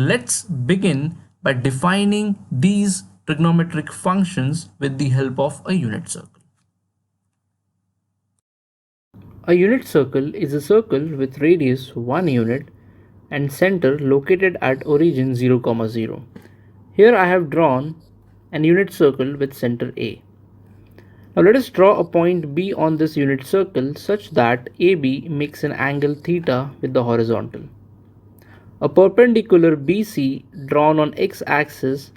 let's begin by defining these trigonometric functions with the help of a unit circle. A unit circle is a circle with radius 1 unit and center located at origin 0, 0. Here I have drawn an unit circle with center A. Now let us draw a point B on this unit circle such that AB makes an angle theta with the horizontal. A perpendicular BC drawn on x-axis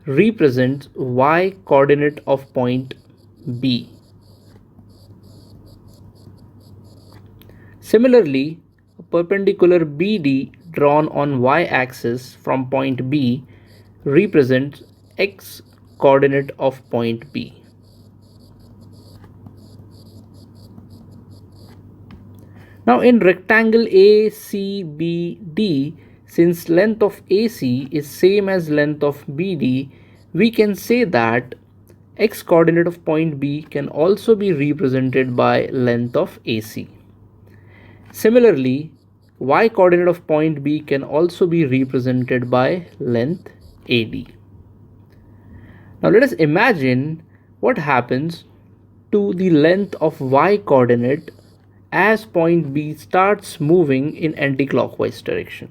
represents y coordinate of point B. Similarly, a perpendicular BD drawn on y-axis from point B represents x coordinate of point B. Now in rectangle ACBD, since length of AC is same as length of BD, we can say that x coordinate of point B can also be represented by length of AC. Similarly, y coordinate of point B can also be represented by length AD. Now let us imagine what happens to the length of y coordinate as point B starts moving in anti-clockwise direction.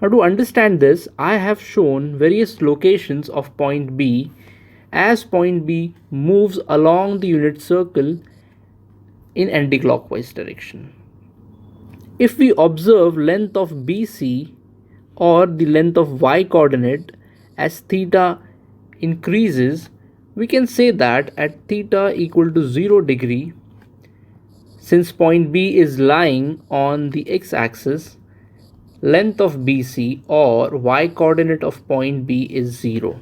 Now to understand this, I have shown various locations of point B as point B moves along the unit circle in anti-clockwise direction. If we observe length of BC or the length of y coordinate as theta increases, we can say that at theta equal to 0 degree, since point B is lying on the x-axis, length of BC or y coordinate of point B is 0.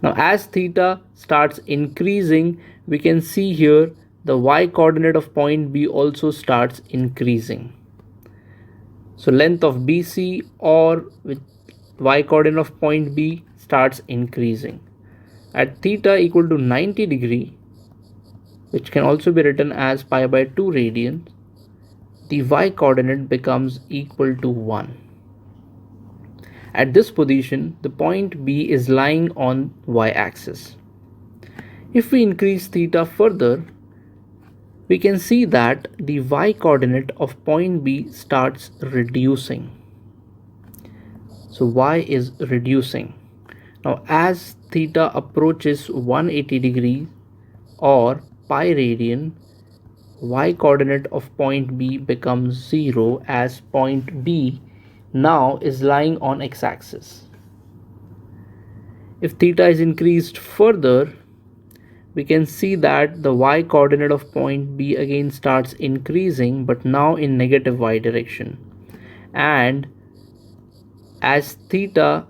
Now as theta starts increasing, we can see here the y coordinate of point B also starts increasing. So length of BC or with y coordinate of point B starts increasing. At theta equal to 90 degree, which can also be written as pi by 2 radians, the y coordinate becomes equal to 1. At this position, the point B is lying on y-axis. If we increase theta further, we can see that the y coordinate of point B starts reducing. So y is reducing. Now as theta approaches 180 degrees or pi radian, y coordinate of point B becomes 0 as point B now is lying on x-axis. If theta is increased further, we can see that the y coordinate of point B again starts increasing, but now in negative y direction. And as theta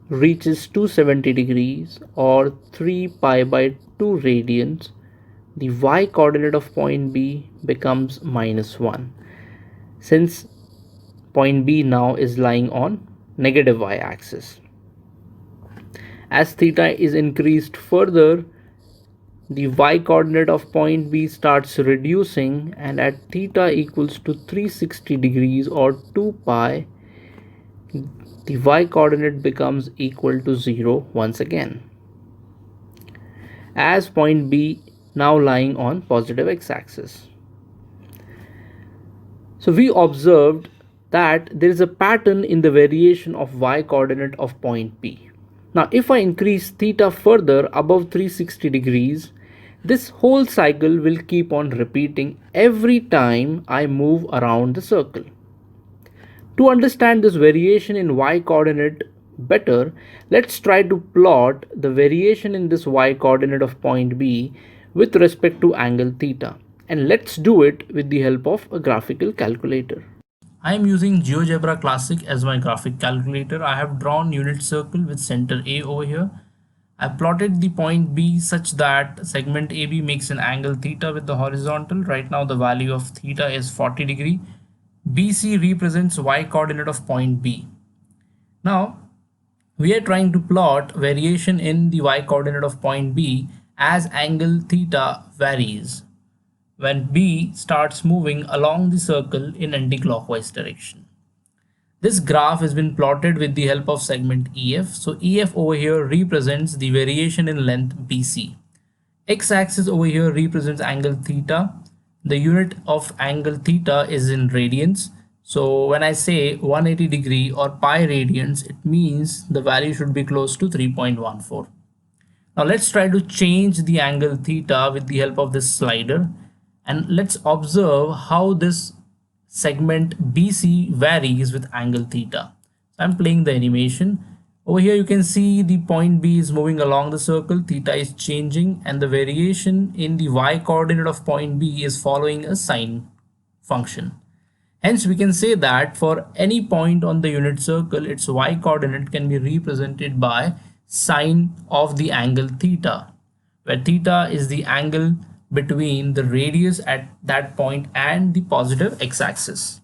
reaches 270 degrees or 3 pi by 2 radians, the y coordinate of point B becomes -1, since point B now is lying on negative y axis. As theta is increased further, the y coordinate of point B starts reducing, and at theta equals to 360 degrees or 2 pi, the y coordinate becomes equal to 0 once again, as point B now lying on positive x-axis. So we observed that there is a pattern in the variation of y coordinate of point B. Now if I increase theta further above 360 degrees, this whole cycle will keep on repeating every time I move around the circle. To understand this variation in y coordinate better, let's try to plot the variation in this y coordinate of point B with respect to angle theta, and let's do it with the help of a graphical calculator. I am using GeoGebra Classic as my graphic calculator. I have drawn unit circle with center A over here. I plotted the point B such that segment AB makes an angle theta with the horizontal. Right now the value of theta is 40 degree. BC represents y coordinate of point B. Now we are trying to plot variation in the y coordinate of point B as angle theta varies when B starts moving along the circle in anti-clockwise direction. This graph has been plotted with the help of segment EF. So EF over here represents the variation in length BC. X-axis over here represents angle theta. The unit of angle theta is in radians. So when I say 180 degree or pi radians, it means the value should be close to 3.14. Now let's try to change the angle theta with the help of this slider, and let's observe how this segment BC varies with angle theta. So I'm playing the animation. Over here you can see the point B is moving along the circle, theta is changing, and the variation in the y coordinate of point B is following a sine function. Hence we can say that for any point on the unit circle, its y coordinate can be represented by sine of the angle theta, where theta is the angle between the radius at that point and the positive x-axis.